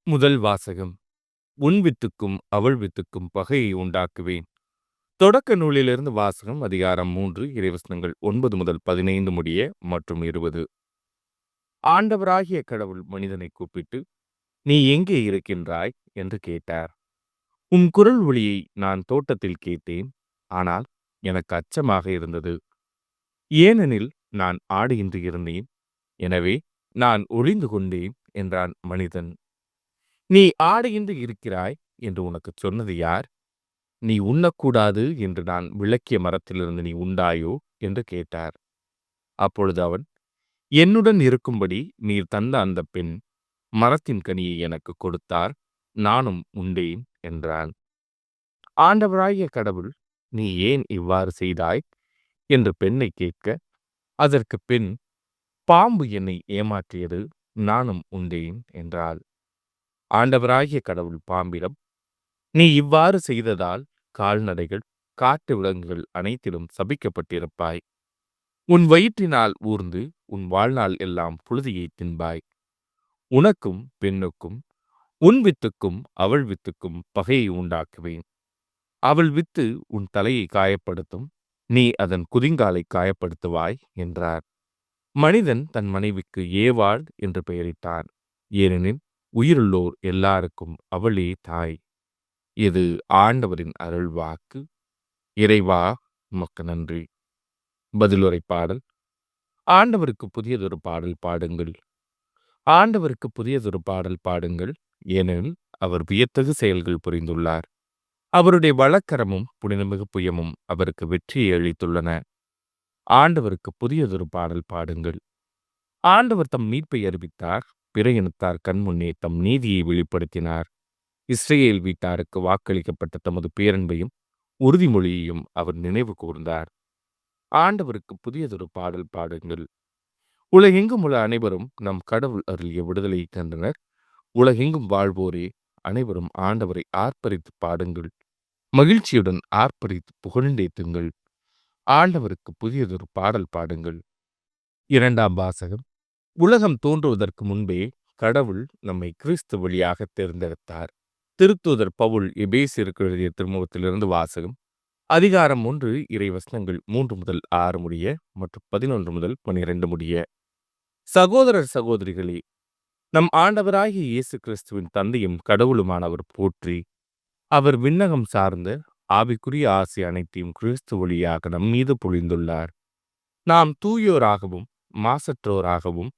முதல் வாசகம். உன் வித்துக்கும் அவள் வித்துக்கும் பகையை உண்டாக்குவேன். தொடக்க நூலிலிருந்து வாசகம். அதிகாரம் 3 இறைவசனங்கள் 9 முதல் 15 முடிய மற்றும் 20. ஆண்டவராகிய கடவுள் மனிதனை கூப்பிட்டு, நீ எங்கே இருக்கின்றாய் என்று கேட்டார். உன் குரல் ஒலியை நான் தோட்டத்தில் கேட்டேன், ஆனால் எனக்கு அச்சமாக இருந்தது. ஏனெனில் நான் ஆடையின்றி இருந்தேன், எனவே நான் ஒளிந்து கொண்டேன் என்றான் மனிதன். நீ ஆடையின்றி இருக்கிறாய் என்று உனக்குச் சொன்னது யார்? நீ உண்ணக்கூடாது என்று நான் விலக்கிய மரத்திலிருந்து நீ உண்டாயோ என்று கேட்டார். அப்பொழுது அவன், என்னுடன் இருக்கும்படி நீர் தந்த அந்த பெண் மரத்தின் கனியை எனக்கு கொடுத்தார், நானும் உண்டேன் என்றான். ஆண்டவராகிய கடவுள், நீ ஏன் இவ்வாறு செய்தாய் என்று பெண்ணை கேட்க, அதற்கு பெண், பாம்பு என்னை ஏமாற்றியது, நானும் உண்டேன் என்றாள். ஆண்டவராகிய கடவுள் பாம்பிடம், நீ இவ்வாறு செய்ததால் கால்நடைகள், காட்டு விலங்குகள் அனைத்திலும் சபிக்கப்பட்டிருப்பாய். உன் வயிற்றினால் ஊர்ந்து உன் வாழ்நாள் எல்லாம் புழுதியை தின்பாய். உனக்கும் பெண்ணுக்கும், உன் வித்துக்கும் அவள் வித்துக்கும் பகையை உண்டாக்குவேன். அவள் வித்து உன் தலையை காயப்படுத்தும், நீ அதன் குதிங்காலை காயப்படுத்துவாய் என்றார். மனிதன் தன் மனைவிக்கு ஏவாள் என்று பெயரிட்டான், ஏனெனில் உயிருள்ளோர் எல்லாருக்கும் அவளே தாய். இது ஆண்டவரின் அருள்வாக்கு. இறைவா, உமக்கு நன்றி. பதிலுரை பாடல். ஆண்டவருக்கு புதியதொரு பாடல் பாடுங்கள். ஆண்டவருக்கு புதியதொரு பாடல் பாடுங்கள், ஏனெனில் அவர் வியத்தகு செயல்கள் புரிந்துள்ளார். அவருடைய வலக்கரமும் புனிதமிகு புயமும் அவருக்கு வெற்றியை அளித்துள்ளன. ஆண்டவருக்கு புதியதொரு பாடல் பாடுங்கள். ஆண்டவர் தம் மீட்பை அறிவித்தார், பிற இனத்தார் கண்முன்னே தம் நீதியை வெளிப்படுத்தினார். இஸ்ரேல் வீட்டாருக்கு வாக்களிக்கப்பட்ட தமது பேரன்பையும் உறுதிமொழியையும் அவர் நினைவு கூர்ந்தார். ஆண்டவருக்கு புதியதொரு பாடல் பாடுங்கள். உலகெங்கும் உள்ள அனைவரும் நம் கடவுள் அருளிய விடுதலையை கண்டனர். உலகெங்கும் வாழ்வோரே அனைவரும் ஆண்டவரை ஆர்ப்பரித்து பாடுங்கள். மகிழ்ச்சியுடன் ஆர்ப்பரித்து புகழ்ந்தேத்துங்கள். ஆண்டவருக்கு புதியதொரு பாடல் பாடுங்கள். இரண்டாம் வாசகம். உலகம் தோன்றுவதற்கு முன்பே கடவுள் நம்மை கிறிஸ்து வழியாக தேர்ந்தெடுத்தார். திருத்தூதர் பவுல் எபேசியருக்கு எழுதிய திருமுகத்திலிருந்து வாசகம். அதிகாரம் 1 இறைவசனங்கள் 3 முதல் 6 முடிய மற்றும் 11 முதல் 12 முடிய. சகோதரர் சகோதரிகளே, நம் ஆண்டவராகிய இயேசு கிறிஸ்துவின் தந்தையும் கடவுளுமானவர் போற்றி. அவர் விண்ணகம் சார்ந்த ஆவிக்குரிய ஆசை அனைத்தையும் கிறிஸ்து வழியாக நம் மீது பொழிந்துள்ளார். நாம் தூயோராகவும் மாசற்றோராகவும்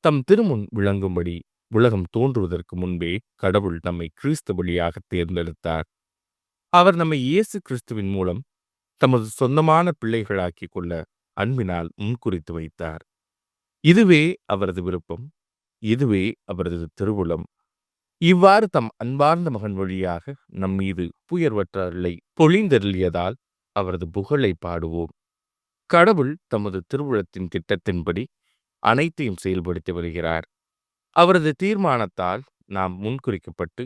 தம் திருமுன் விளங்கும்படி உலகம் தோன்றுவதற்கு முன்பே கடவுள் நம்மை கிறிஸ்து வழியாக தேர்ந்தெடுத்தார். அவர் நம்மை இயேசு கிறிஸ்துவின் மூலம் தமது சொந்தமான பிள்ளைகளாக்கிக் கொள்ள அன்பினால் முன்குறித்து வைத்தார். இதுவே அவரது விருப்பம், இதுவே அவரது திருவுளம். இவ்வாறு தம் அன்பார்ந்த மகன் வழியாக நம் மீது புயர்வற்ற அருளை பொழிந்தருளியதால் அவரது புகழை பாடுவோம். கடவுள் தமது திருவுளத்தின் திட்டத்தின்படி அனைத்தையும் செயல்படுத்தி வருகிறார். அவரது தீர்மானத்தால் நாம் முன்குறிக்கப்பட்டு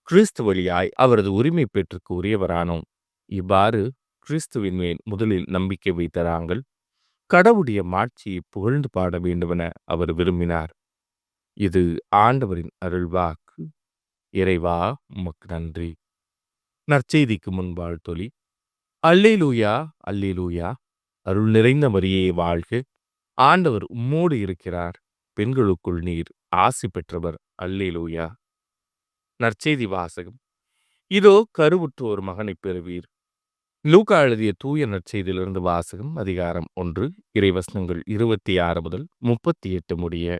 கிறிஸ்து வழியாய் அவரது உரிமை பெற்றுக்கு உரியவரானோம். இவ்வாறு கிறிஸ்துவின் மேல் முதலில் நம்பிக்கை வைத்த நாங்கள் கடவுளுடைய மாட்சியை புகழ்ந்து பாட வேண்டுமென அவர் விரும்பினார். இது ஆண்டவரின் அருள்வாக்கு. இறைவா, உமக்கு நன்றி. நற்செய்திக்கு முன் வாழ்த்தொலி. அல்லேலூயா, அல்லேலூயா. அருள் நிறைந்த மரியே வாழ்க. ஆண்டவர் உம்மோடு இருக்கிறார். பெண்களுக்குள் நீர் ஆசி பெற்றவர். அல்லேலூயா. நற்செய்தி வாசகம். இதோ கருவுற்று ஒரு மகனை பெறுவீர். லூக்கா எழுதிய தூய நற்செய்தியிலிருந்து வாசகம். அதிகாரம் 1 இறைவசனங்கள் 26 முதல் 38 முடிய.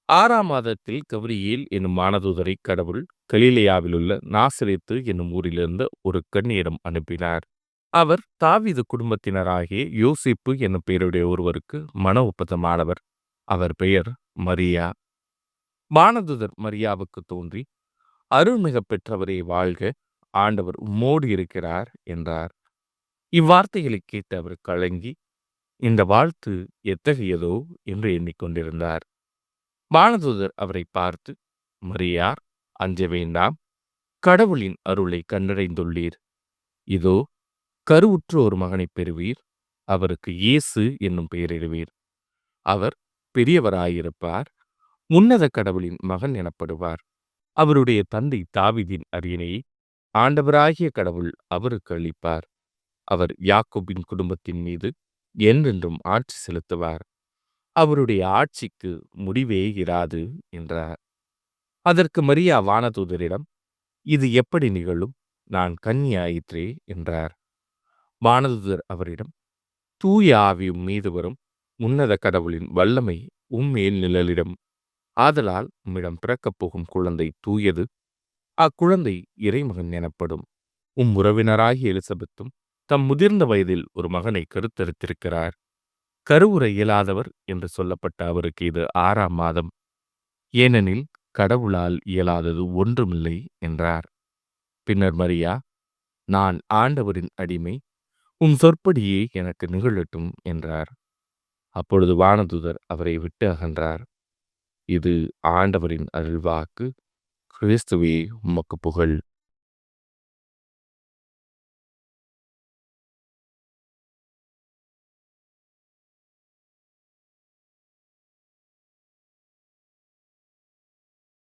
6ஆம் மாதத்தில் கபிரியேல் என்னும் வானதூதரை கடவுள் கலிலேயாவில் உள்ள நாசரேத்து என்னும் ஊரிலிருந்து ஒரு கன்னியிடம் அனுப்பினார். அவர் தாவீது குடும்பத்தினராகிய யோசேப்பு என்னும் பெயருடைய ஒருவருக்கு மன ஒப்பந்தமானவர். அவர் பெயர் மரியா. வானதூதர் மரியாவுக்கு தோன்றி, அருள்மிக பெற்றவரே வாழ்க, ஆண்டவர் உம்மோடு இருக்கிறார் என்றார். இவ்வார்த்தைகளை கேட்டு அவர் கலங்கி, இந்த வாழ்த்து எத்தகையதோ என்று எண்ணிக்கொண்டிருந்தார். வானதூதர் அவரை பார்த்து, மரியார், அஞ்ச வேண்டாம், கடவுளின் அருளை கண்டடைந்துள்ளீர். இதோ கருவுற்ற ஒரு மகனை பெறுவீர். அவருக்கு இயேசு என்னும் பெயரிடுவீர். அவர் பெரியவராயிருப்பார், உன்னத கடவுளின் மகன் எனப்படுவார். அவருடைய தந்தை தாவீதின் அரியணையை ஆண்டவராகிய கடவுள் அவருக்கு அளிப்பார். அவர் யாக்கோபின் குடும்பத்தின் மீது என்றென்றும் ஆட்சி செலுத்துவார். அவருடைய ஆட்சிக்கு முடிவே இராது என்றார். அதற்கு மரியா வானதூதரிடம், இது எப்படி நிகழும்? நான் கன்னியாயிற்றே என்றார். வானதூதர் அவரிடம், தூய ஆவி உம்மீது வரும். உன்னத கடவுளின் வல்லமை உம்மேல் நிழலிடும். ஆதலால் உம்மிடம் பிறக்கப் போகும் குழந்தை தூயது. அக்குழந்தை இறைமகன் எனப்படும். உறவினராகிய எலிசபெத்தும் தம் முதிர்ந்த வயதில் ஒரு மகனை கருத்தரித்திருக்கிறார். கருவுற இயலாதவர் என்று சொல்லப்பட்ட அவருக்கு இது 6ஆம் மாதம். ஏனெனில் கடவுளால் இயலாதது ஒன்றுமில்லை என்றார். பின்னர் மரியா, நான் ஆண்டவரின் அடிமை, உம் சொற்படியே எனக்கு நிகழட்டும் என்றார். அப்பொழுது வானதூதர் அவரை விட்டு அகன்றார். இது ஆண்டவரின் அருள்வாக்கு. கிறிஸ்துவே உமக்கு புகழ்.